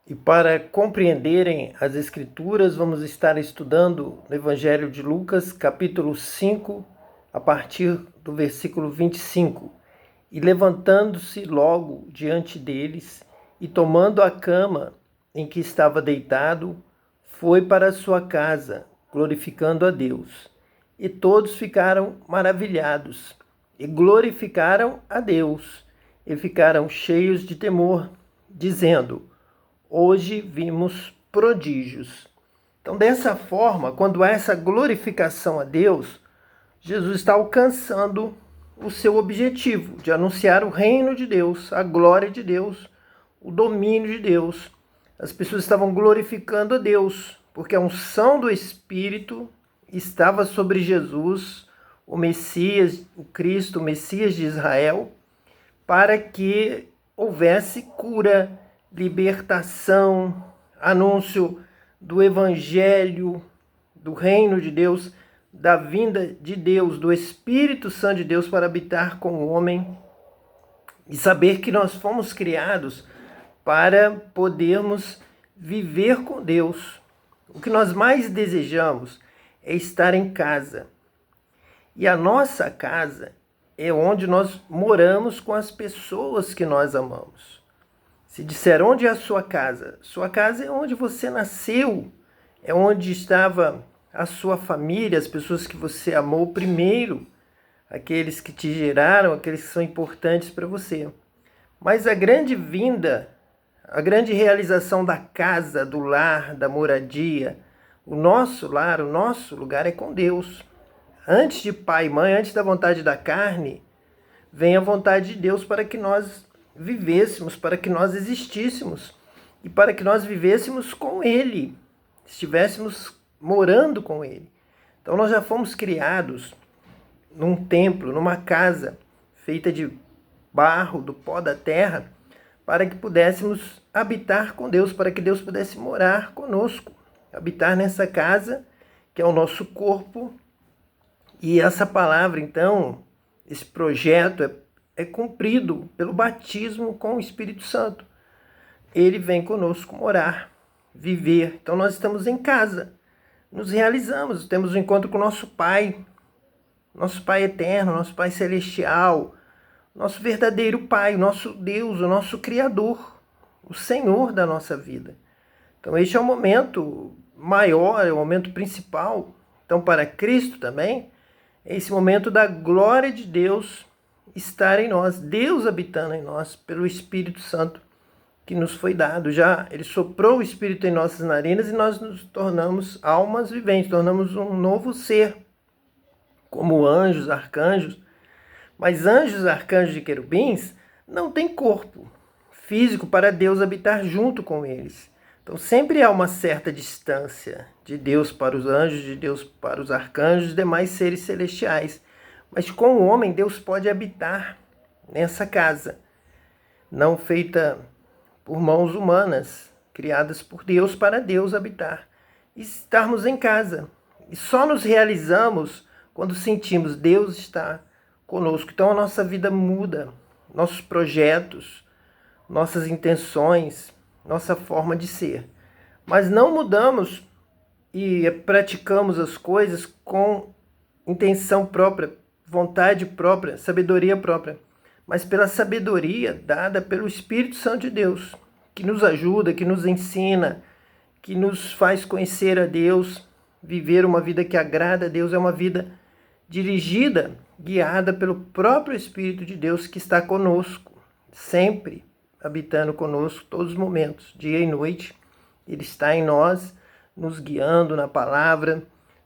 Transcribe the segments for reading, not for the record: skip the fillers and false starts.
E para compreenderem as Escrituras, vamos estar estudando no Evangelho de Lucas, capítulo 5, a partir do versículo 25. E levantando-se logo diante deles, e tomando a cama em que estava deitado, foi para a sua casa, glorificando a Deus. E todos ficaram maravilhados, e glorificaram a Deus, e ficaram cheios de temor, dizendo: hoje vimos prodígios. Então, dessa forma, quando há essa glorificação a Deus, Jesus está alcançando o seu objetivo de anunciar o reino de Deus, a glória de Deus, o domínio de Deus. As pessoas estavam glorificando a Deus, porque a unção do Espírito estava sobre Jesus, o Messias, o Cristo, o Messias de Israel, para que houvesse cura, libertação, anúncio do Evangelho, do reino de Deus, da vinda de Deus, do Espírito Santo de Deus para habitar com o homem e saber que nós fomos criados para podermos viver com Deus. O que nós mais desejamos é estar em casa. E a nossa casa é onde nós moramos com as pessoas que nós amamos. Se disser onde é a sua casa é onde você nasceu, é onde estava a sua família, as pessoas que você amou primeiro, aqueles que te geraram, aqueles que são importantes para você. Mas a grande vinda, a grande realização da casa, do lar, da moradia, o nosso lar, o nosso lugar é com Deus. Antes de pai e mãe, antes da vontade da carne, vem a vontade de Deus para que nós vivêssemos, para que nós existíssemos e para que nós vivêssemos com Ele, estivéssemos morando com Ele. Então nós já fomos criados num templo, numa casa feita de barro, do pó da terra, para que pudéssemos habitar com Deus, para que Deus pudesse morar conosco, habitar nessa casa que é o nosso corpo. E essa palavra, então, esse projeto é cumprido pelo batismo com o Espírito Santo. Ele vem conosco morar, viver. Então nós estamos em casa, nos realizamos, temos um encontro com o nosso Pai eterno, nosso Pai celestial, nosso verdadeiro Pai, nosso Deus, o nosso Criador, o Senhor da nossa vida. Então este é o momento maior, é o momento principal. Então para Cristo também, é esse momento da glória de Deus estar em nós, Deus habitando em nós, pelo Espírito Santo que nos foi dado. Já Ele soprou o Espírito em nossas narinas e nós nos tornamos almas viventes, tornamos um novo ser, como anjos, arcanjos. Mas anjos, arcanjos e querubins não têm corpo físico para Deus habitar junto com eles. Então sempre há uma certa distância de Deus para os anjos, de Deus para os arcanjos e demais seres celestiais. Mas com o homem, Deus pode habitar nessa casa, não feita por mãos humanas, criadas por Deus para Deus habitar. E estarmos em casa. E só nos realizamos quando sentimos Deus está conosco. Então a nossa vida muda, nossos projetos, nossas intenções, nossa forma de ser. Mas não mudamos e praticamos as coisas com intenção própria, vontade própria, sabedoria própria, mas pela sabedoria dada pelo Espírito Santo de Deus, que nos ajuda, que nos ensina, que nos faz conhecer a Deus. Viver uma vida que agrada a Deus é uma vida dirigida, guiada pelo próprio Espírito de Deus que está conosco, sempre habitando conosco, todos os momentos, dia e noite. Ele está em nós, nos guiando na palavra,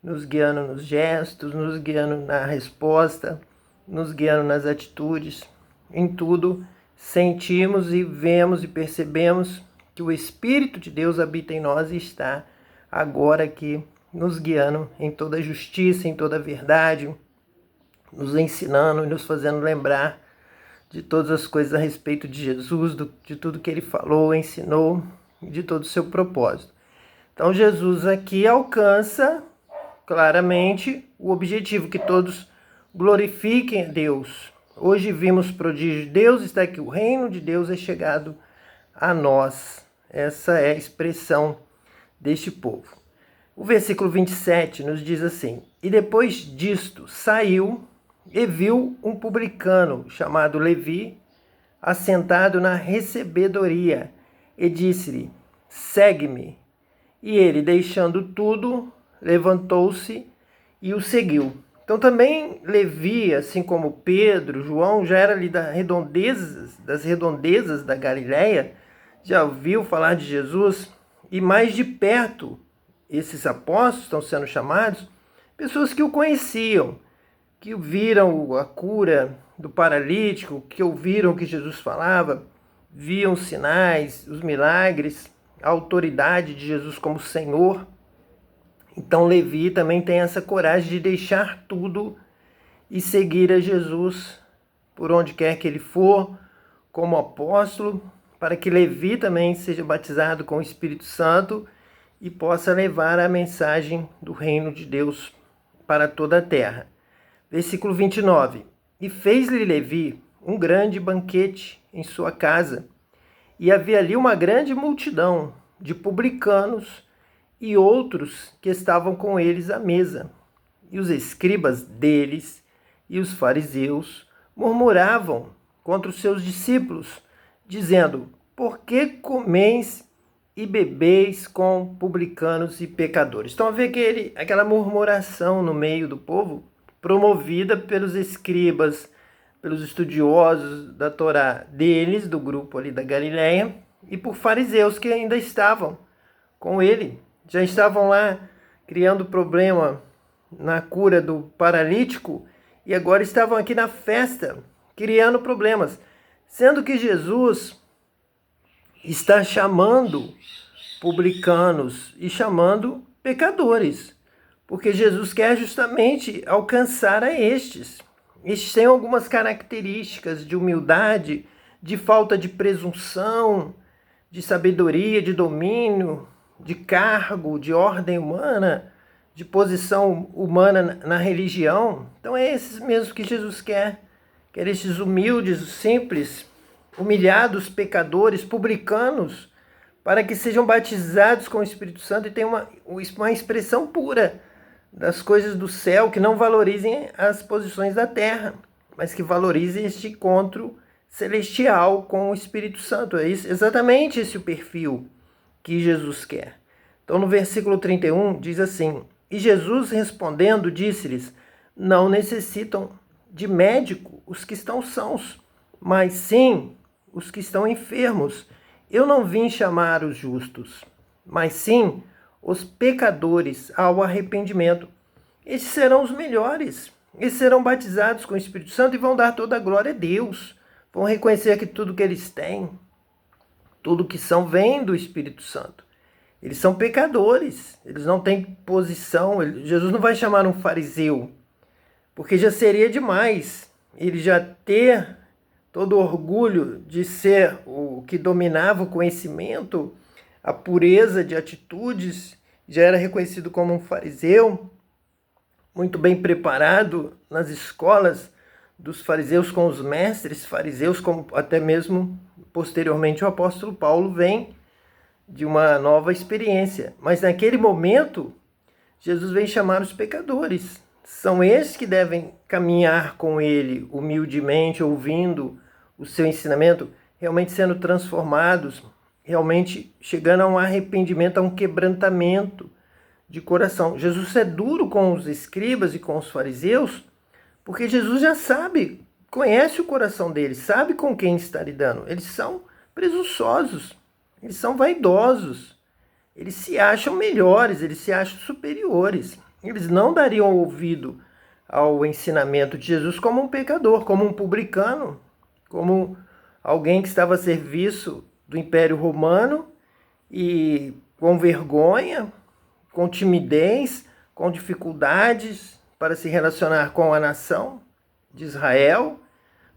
nos guiando nos gestos, nos guiando na resposta, nos guiando nas atitudes. Em tudo, sentimos e vemos e percebemos que o Espírito de Deus habita em nós e está agora aqui nos guiando em toda a justiça, em toda a verdade, nos ensinando e nos fazendo lembrar de todas as coisas a respeito de Jesus, de tudo que ele falou, ensinou, de todo o seu propósito. Então Jesus aqui alcança claramente o objetivo, que todos glorifiquem a Deus. Hoje vimos prodígio de Deus, está aqui, o reino de Deus é chegado a nós. Essa é a expressão deste povo. O versículo 27 nos diz assim: E depois disto saiu e viu um publicano chamado Levi assentado na recebedoria e disse-lhe: Segue-me. E ele, deixando tudo, levantou-se e o seguiu. Então também Levi, assim como Pedro, João, já era ali das redondezas da Galileia, já ouviu falar de Jesus, e mais de perto esses apóstolos estão sendo chamados, pessoas que o conheciam, que viram a cura do paralítico, que ouviram o que Jesus falava, viam os sinais, os milagres, a autoridade de Jesus como Senhor. Então Levi também tem essa coragem de deixar tudo e seguir a Jesus por onde quer que ele for, como apóstolo, para que Levi também seja batizado com o Espírito Santo e possa levar a mensagem do reino de Deus para toda a terra. Versículo 29. E fez-lhe Levi um grande banquete em sua casa, e havia ali uma grande multidão de publicanos e outros que estavam com eles à mesa. E os escribas deles e os fariseus murmuravam contra os seus discípulos, dizendo: Por que comeis e bebeis com publicanos e pecadores? Então, aquela murmuração no meio do povo, promovida pelos escribas, pelos estudiosos da Torá deles, do grupo ali da Galileia, e por fariseus que ainda estavam com ele, já estavam lá criando problema na cura do paralítico e agora estavam aqui na festa criando problemas, sendo que Jesus está chamando publicanos e chamando pecadores, porque Jesus quer justamente alcançar a estes. Estes têm algumas características de humildade, de falta de presunção, de sabedoria, de domínio, de cargo, de ordem humana, de posição humana na religião. Então é esses mesmo que Jesus quer. Quer estes humildes, simples, humilhados, pecadores, publicanos, para que sejam batizados com o Espírito Santo e tenham uma expressão pura das coisas do céu, que não valorizem as posições da terra, mas que valorizem este encontro celestial com o Espírito Santo. É exatamente esse o perfil que Jesus quer. Então, no versículo 31, diz assim: E Jesus respondendo, disse-lhes: Não necessitam de médico os que estão sãos, mas sim os que estão enfermos. Eu não vim chamar os justos, mas sim os pecadores ao arrependimento. Esses serão os melhores. Eles serão batizados com o Espírito Santo e vão dar toda a glória a Deus. Vão reconhecer que tudo que eles têm, tudo que são, vem do Espírito Santo. Eles são pecadores. Eles não têm posição. Jesus não vai chamar um fariseu, porque já seria demais ele já ter todo o orgulho de ser o que dominava o conhecimento, a pureza de atitudes, já era reconhecido como um fariseu, muito bem preparado nas escolas dos fariseus com os mestres fariseus, como até mesmo posteriormente o apóstolo Paulo vem de uma nova experiência. Mas naquele momento, Jesus vem chamar os pecadores. São esses que devem caminhar com ele humildemente, ouvindo o seu ensinamento, realmente sendo transformados, realmente chegando a um arrependimento, a um quebrantamento de coração. Jesus é duro com os escribas e com os fariseus, porque Jesus já sabe, conhece o coração deles, sabe com quem está lidando. Eles são presunçosos, eles são vaidosos, eles se acham melhores, eles se acham superiores. Eles não dariam ouvido ao ensinamento de Jesus como um pecador, como um publicano, como alguém que estava a serviço do Império Romano e com vergonha, com timidez, com dificuldades para se relacionar com a nação de Israel,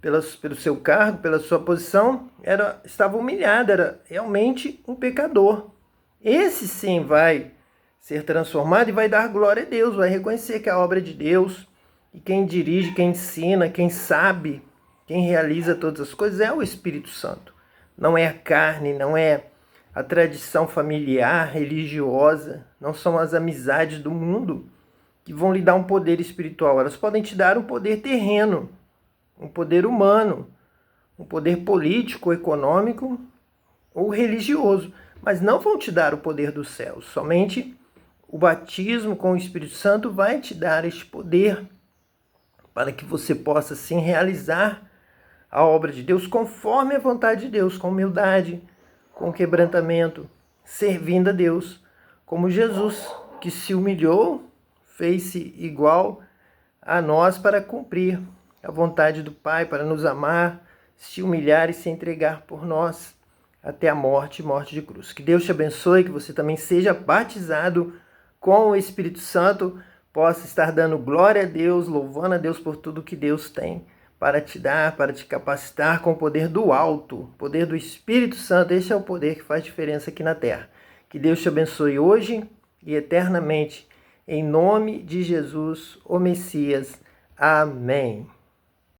pelo seu cargo, pela sua posição, estava humilhado, era realmente um pecador. Esse sim vai ser transformado e vai dar glória a Deus, vai reconhecer que é a obra de Deus, e quem dirige, quem ensina, quem sabe, quem realiza todas as coisas é o Espírito Santo. Não é a carne, não é a tradição familiar, religiosa, não são as amizades do mundo que vão lhe dar um poder espiritual. Elas podem te dar um poder terreno, um poder humano, um poder político, econômico ou religioso, mas não vão te dar o poder dos céus. Somente o batismo com o Espírito Santo vai te dar este poder para que você possa, sim, realizar a obra de Deus conforme a vontade de Deus, com humildade, com quebrantamento, servindo a Deus, como Jesus, que se humilhou, fez-se igual a nós para cumprir a vontade do Pai, para nos amar, se humilhar e se entregar por nós até a morte de cruz. Que Deus te abençoe, que você também seja batizado com o Espírito Santo, possa estar dando glória a Deus, louvando a Deus por tudo que Deus tem para te dar, para te capacitar com o poder do alto, o poder do Espírito Santo. Esse é o poder que faz diferença aqui na terra. Que Deus te abençoe hoje e eternamente, em nome de Jesus, o Messias. Amém.